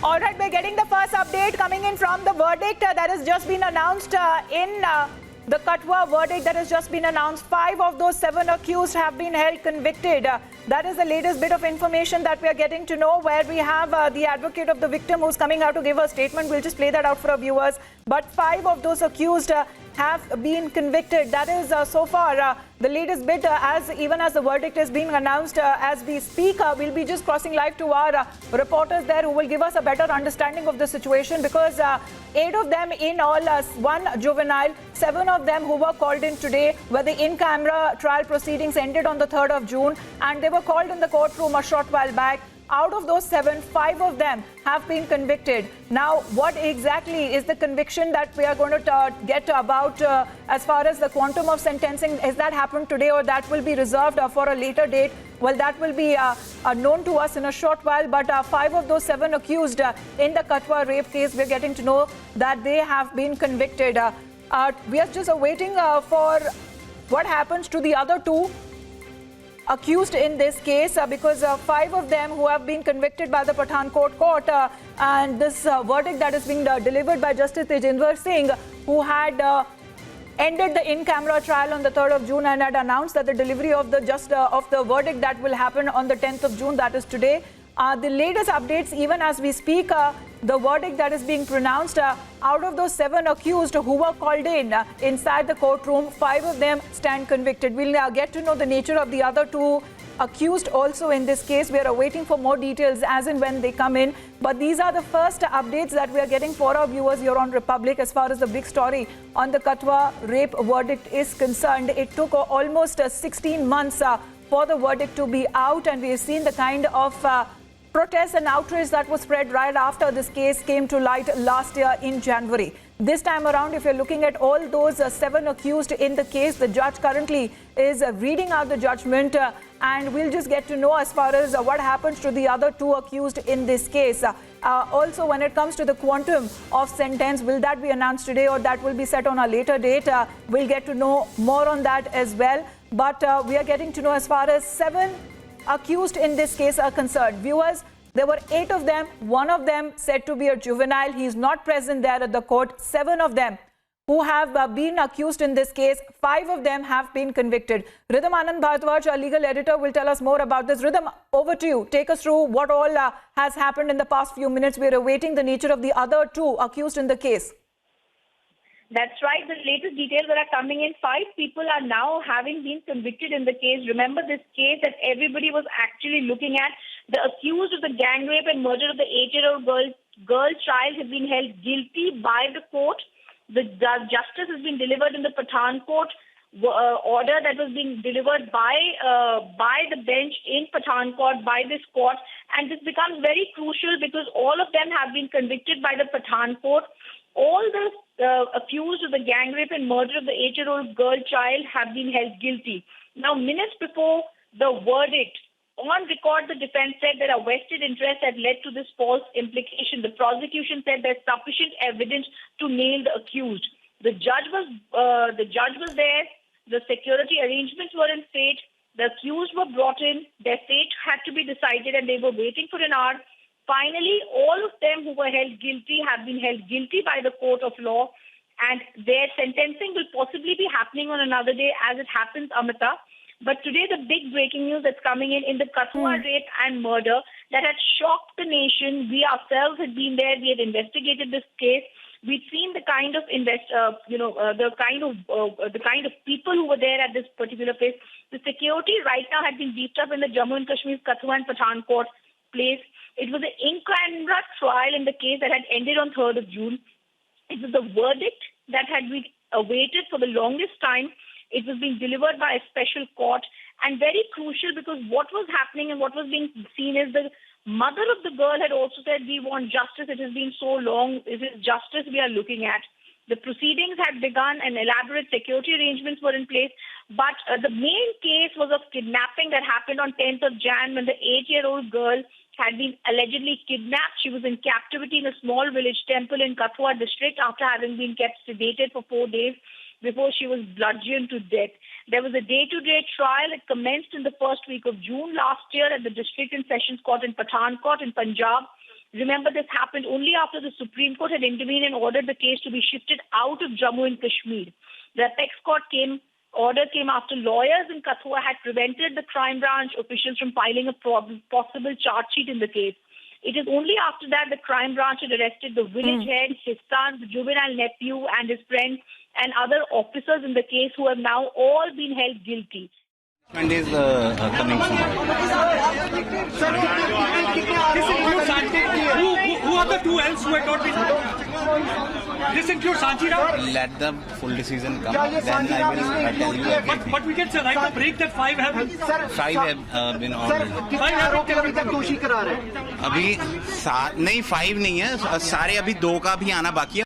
All right, we're getting the first update coming in from the verdict that has just been announced in the Kathua verdict that has just been announced. 5 of those 7 accused have been held convicted. That is the latest bit of information that we are getting to know, where we have the advocate of the victim who's coming out to give a statement. We'll just play that out for our viewers. But 5 of those accused have been convicted. That is so far the latest bit, even as the verdict is being announced as we speak. We'll be just crossing live to our reporters there who will give us a better understanding of the situation, because 8 of them in all, 1 juvenile, 7 of them who were called in today, where the in-camera trial proceedings ended on the 3rd of June, and they were called in the courtroom a short while back. Out of those 7, 5 of them have been convicted. Now, what exactly is the conviction that we are going to get about as far as the quantum of sentencing? Has that happened today, or that will be reserved for a later date? Well, that will be known to us in a short while. But 5 of those 7 accused in the Kathua rape case, we're getting to know that they have been convicted. We are just awaiting for what happens to the other 2 accused in this case, because 5 of them who have been convicted by the Pathankot court, and this verdict that is being delivered by Justice Tejinder Singh, who had ended the in-camera trial on the 3rd of June and had announced that the delivery of the verdict that will happen on the 10th of June, that is today. The latest updates, even as we speak, the verdict that is being pronounced, out of those 7 accused who were called in inside the courtroom, 5 of them stand convicted. We'll get to know the nature of the other 2 accused also in this case. We are awaiting for more details as and when they come in. But these are the first updates that we are getting for our viewers here on Republic as far as the big story on the Kathua rape verdict is concerned. It took almost 16 months for the verdict to be out, and we have seen the kind of protests and outrage that was spread right after this case came to light last year in January. This time around, if you're looking at all those 7 accused in the case, the judge currently is reading out the judgment, and we'll just get to know as far as what happens to the other 2 accused in this case. Also, when it comes to the quantum of sentence, will that be announced today, or that will be set on a later date? We'll get to know more on that as well. But we are getting to know as far as 7 accused in this case are concerned. Viewers, there were 8 of them. 1 of them said to be a juvenile. He is not present there at the court. 7 of them who have been accused in this case, 5 of them have been convicted. Rhythm Anand Bharadwaj, our legal editor, will tell us more about this. Rhythm, over to you. Take us through what all has happened in the past few minutes. We are awaiting the nature of the other 2 accused in the case. That's right. The latest details that are coming in, 5 people are now having been convicted in the case. Remember, this case that everybody was actually looking at, the accused of the gang rape and murder of the 8-year-old girl child has been held guilty by the court. The justice has been delivered in the Pathankot order that was being delivered by the bench in Pathankot, by this court. And this becomes very crucial because all of them have been convicted by the Pathankot. All the accused of the gang rape and murder of the 8-year-old girl child have been held guilty. Now, minutes before the verdict, on record, the defense said that a vested interest had led to this false implication. The prosecution said there's sufficient evidence to nail the accused. The judge was there. The security arrangements were in fate. The accused were brought in. Their fate had to be decided, and they were waiting for an hour. Finally, all of them who were held guilty have been held guilty by the court of law, and their sentencing will possibly be happening on another day, as it happens, Amita. But today, the big breaking news that's coming in the Kathua rape and murder that had shocked the nation. We ourselves had been there. We had investigated this case. We'd seen the kind of the kind of people who were there at this particular place. The security right now had been beefed up in the Jammu and Kashmir Kathua and Pathankot place. It was an in-camera trial in the case that had ended on 3rd of June. It was the verdict that had been awaited for the longest time. It was being delivered by a special court, and very crucial because what was happening and what was being seen is the mother of the girl had also said, we want justice. It has been so long. It is justice we are looking at. The proceedings had begun and elaborate security arrangements were in place. But the main case was of kidnapping that happened on 10th of Jan when the 8-year-old girl had been allegedly kidnapped. She was in captivity in a small village temple in Kathua district after having been kept sedated for 4 days before she was bludgeoned to death. There was a day-to-day trial. It commenced in the first week of June last year at the District and Sessions Court in Pathankot in Punjab. Remember, this happened only after the Supreme Court had intervened and ordered the case to be shifted out of Jammu and Kashmir. The apex court order came after lawyers in Kathua had prevented the crime branch officials from filing a possible charge sheet in the case. It is only after that the crime branch had arrested the village head, his son, the juvenile nephew and his friend and other officers in the case who have now all been held guilty. And is coming soon. Who are the two else who had not been? This includes Sanchi Rao? Let the full decision come, then I will tell you again. But we can say right the break that five have been. Five have been already. अभी नहीं five नहीं है सारे अभी दो का भी आना बाकी है.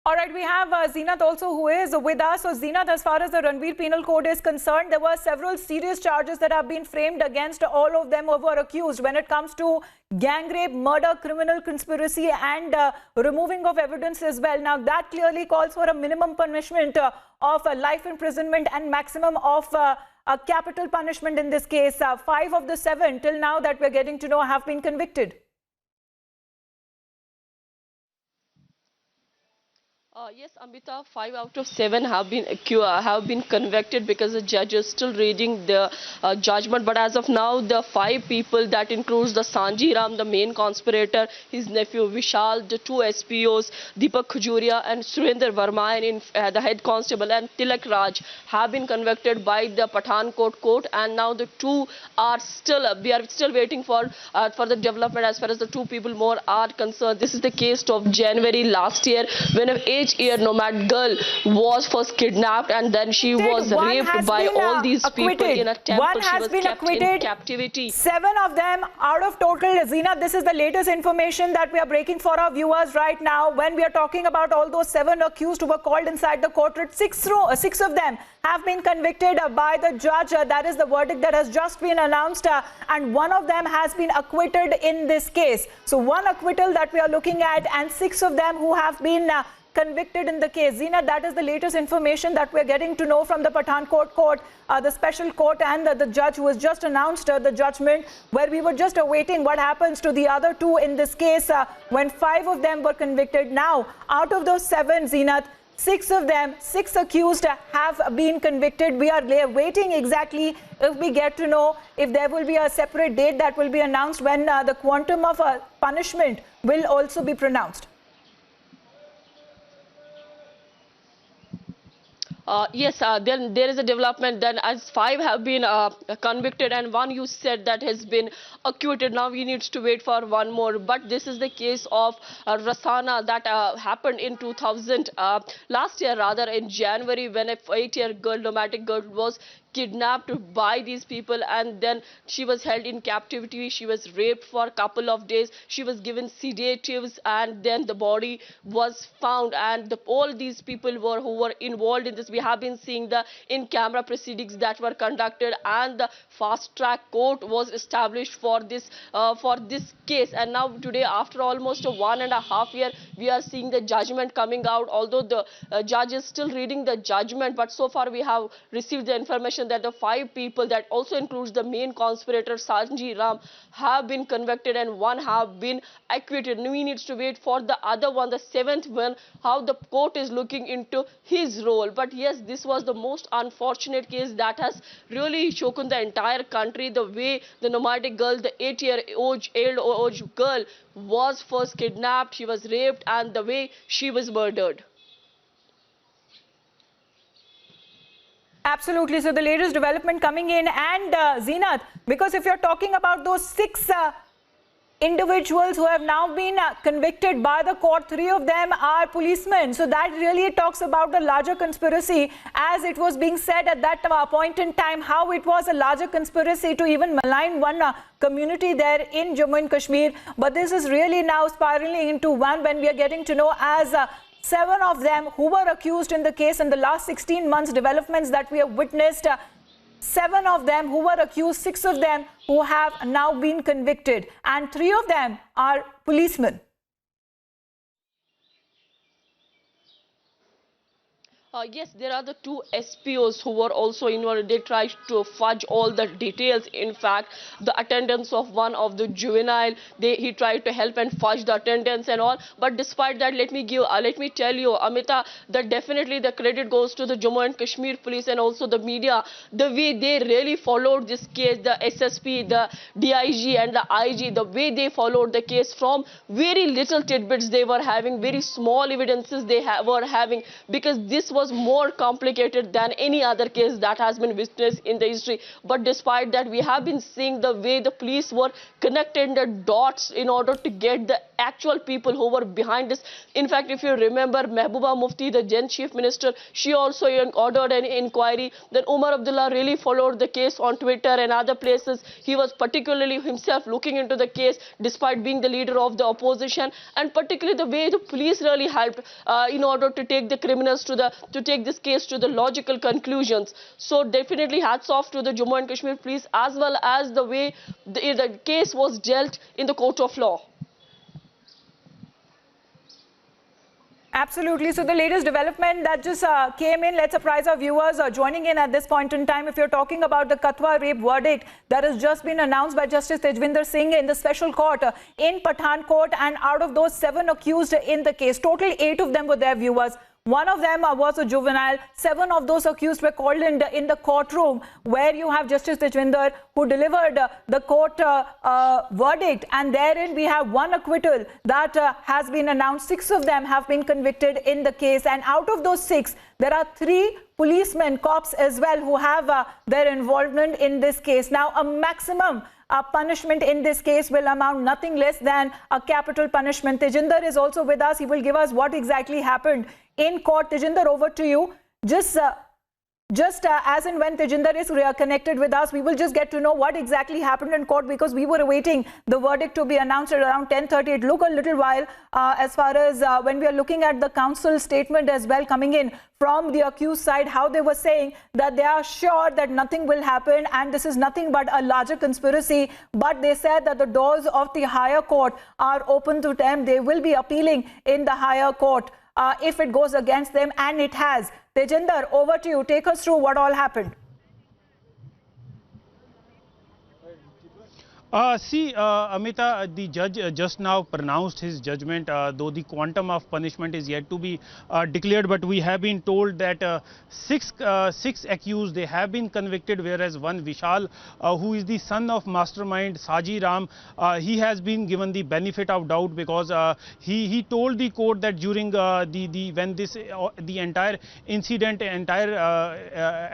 All right, we have Zeenat also who is with us. So Zeenat, as far as the Ranveer Penal Code is concerned, there were several serious charges that have been framed against all of them who were accused when it comes to gang rape, murder, criminal conspiracy and removing of evidence as well. Now that clearly calls for a minimum punishment of life imprisonment and maximum of a capital punishment in this case. 5 of the 7 till now that we're getting to know have been convicted. Yes, Amrita, 5 out of 7 have been convicted because the judge is still reading the judgment. But as of now, the 5 people, that includes the Sanji Ram, the main conspirator, his nephew Vishal, the 2 SPOs, Deepak Khajuria and Surendra Verma, and the head constable and Tilak Raj have been convicted by the Pathankot court. And now the 2 are still, we are still waiting for the development as far as the 2 people more are concerned. This is the case of January last year when an 8-year nomad girl was first kidnapped and then she was raped by all these people in a temple. She was kept in captivity. 7 of them out of total. Zeenat, this is the latest information that we are breaking for our viewers right now. When we are talking about all those 7 accused who were called inside the courtroom, 6 of them have been convicted by the judge. That is the verdict that has just been announced, and 1 of them has been acquitted in this case. So 1 acquittal that we are looking at and 6 of them who have been convicted in the case. Zeenat, that is the latest information that we're getting to know from the Pathankot court, the special court, and the judge who has just announced the judgment, where we were just awaiting what happens to the other 2 in this case when 5 of them were convicted. Now, out of those 7, Zeenat, 6 of them, 6 accused have been convicted. We are waiting exactly if we get to know if there will be a separate date that will be announced when the quantum of punishment will also be pronounced. Yes, then there is a development. Then as 5 have been convicted and 1 you said that has been acquitted. Now we need to wait for 1 more. But this is the case of Rasana that happened in 2000, last year rather, in January, when a 8-year girl, nomadic girl, was kidnapped by these people and then she was held in captivity. She was raped for a couple of days. She was given sedatives and then the body was found, and all these people who were involved in this. We have been seeing the in-camera proceedings that were conducted and the fast-track court was established for this case. And now today, after almost 1.5 years, we are seeing the judgment coming out. Although the judge is still reading the judgment, but so far we have received the information that the 5 people, that also includes the main conspirator Sanji Ram, have been convicted and 1 have been acquitted. We need to wait for the other one, the 7th one, how the court is looking into his role. But yes, this was the most unfortunate case that has really shaken the entire country. The way the nomadic girl, the 8-year-old girl, was first kidnapped, she was raped, and the way she was murdered. Absolutely. So the latest development coming in, and Zeenat, because if you're talking about those 6 individuals who have now been convicted by the court, 3 of them are policemen. So that really talks about the larger conspiracy, as it was being said at that point in time, how it was a larger conspiracy to even malign one community there in Jammu and Kashmir. But this is really now spiraling into one when we are getting to know as 7 of them who were accused in the case in the last 16 months developments that we have witnessed. 7 of them who were accused, 6 of them who have now been convicted, and 3 of them are policemen. Yes, there are the two SPOs who were also involved. They tried to fudge all the details. In fact, the attendance of one of the juvenile, he tried to help and fudge the attendance and all. But despite that, let me tell you, Amita, that definitely the credit goes to the Jammu and Kashmir police and also the media. The way they really followed this case, the SSP, the DIG and the IG, the way they followed the case from very little tidbits they were having, very small evidences they were having, because this was more complicated than any other case that has been witnessed in the history. But despite that, we have been seeing the way the police were connecting the dots in order to get the actual people who were behind this. In fact, if you remember, Mehbooba Mufti, the then chief minister, she also ordered an inquiry. Then Umar Abdullah really followed the case on Twitter and other places. He was particularly himself looking into the case despite being the leader of the opposition, and particularly the way the police really helped in order to take the criminals to take this case to the logical conclusions. So definitely hats off to the Jammu and Kashmir police, as well as the way the case was dealt in the court of law. Absolutely. So the latest development that just came in, let's surprise our viewers joining in at this point in time. If you're talking about the Kathua rape verdict that has just been announced by Justice Tejvinder Singh in the special court in Pathankot, and out of those 7 accused in the case, total 8 of them were there, viewers. One of them was a juvenile. 7 of those accused were called in the courtroom, where you have Justice Tejvinder, who delivered the court verdict, and therein we have 1 acquittal that has been announced. 6 of them have been convicted in the case, and out of those 6, there are 3 policemen, cops as well, who have their involvement in this case. Now, a maximum punishment in this case will amount nothing less than a capital punishment. Tejinder is also with us. He will give us what exactly happened in court. Tejinder, over to you. Just as and when Tejinder is connected with us, we will just get to know what exactly happened in court, because we were awaiting the verdict to be announced at around 10:30. It took a little while as far as when we are looking at the counsel statement as well coming in from the accused side, how they were saying that they are sure that nothing will happen and this is nothing but a larger conspiracy. But they said that the doors of the higher court are open to them. They will be appealing in the higher court if it goes against them, and it has. Tejinder, over to you. Take us through what all happened. Amita, the judge just now pronounced his judgment, though the quantum of punishment is yet to be declared. But we have been told that 6 accused, they have been convicted, whereas one Vishal, who is the son of mastermind Saji Ram, he has been given the benefit of doubt, because he told the court that during the entire incident,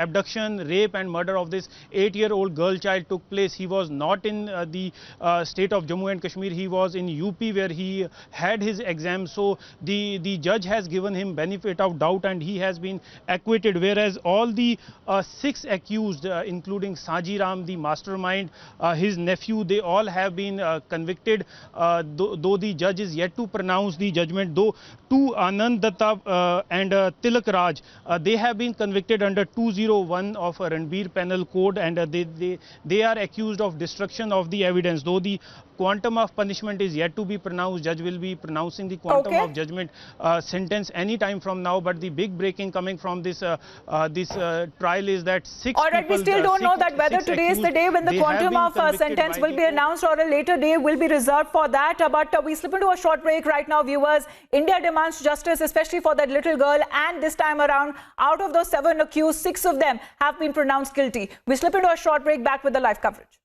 abduction, rape and murder of this 8-year-old girl child took place, he was not in the state of Jammu and Kashmir. He was in UP, where he had his exam. So the judge has given him benefit of doubt and he has been acquitted, whereas all the 6 accused, including Saji Ram, the mastermind, his nephew, they all have been convicted, though the judge is yet to pronounce the judgment. Though 2 Anand Datta and Tilak Raj, they have been convicted under 201 of Ranbir Penal Code, and they are accused of destruction of the evidence. Though the quantum of punishment is yet to be pronounced, judge will be pronouncing the quantum of judgment sentence any time from now. But the big breaking coming from this trial is that 6 All right, people, we still don't know that whether today is the day when the quantum of sentence will be announced, or a later day will be reserved for that. But we slip into a short break right now, viewers. India demands justice, especially for that little girl, and this time around, out of those 7 accused, 6 of them have been pronounced guilty. We slip into a short break, back with the live coverage.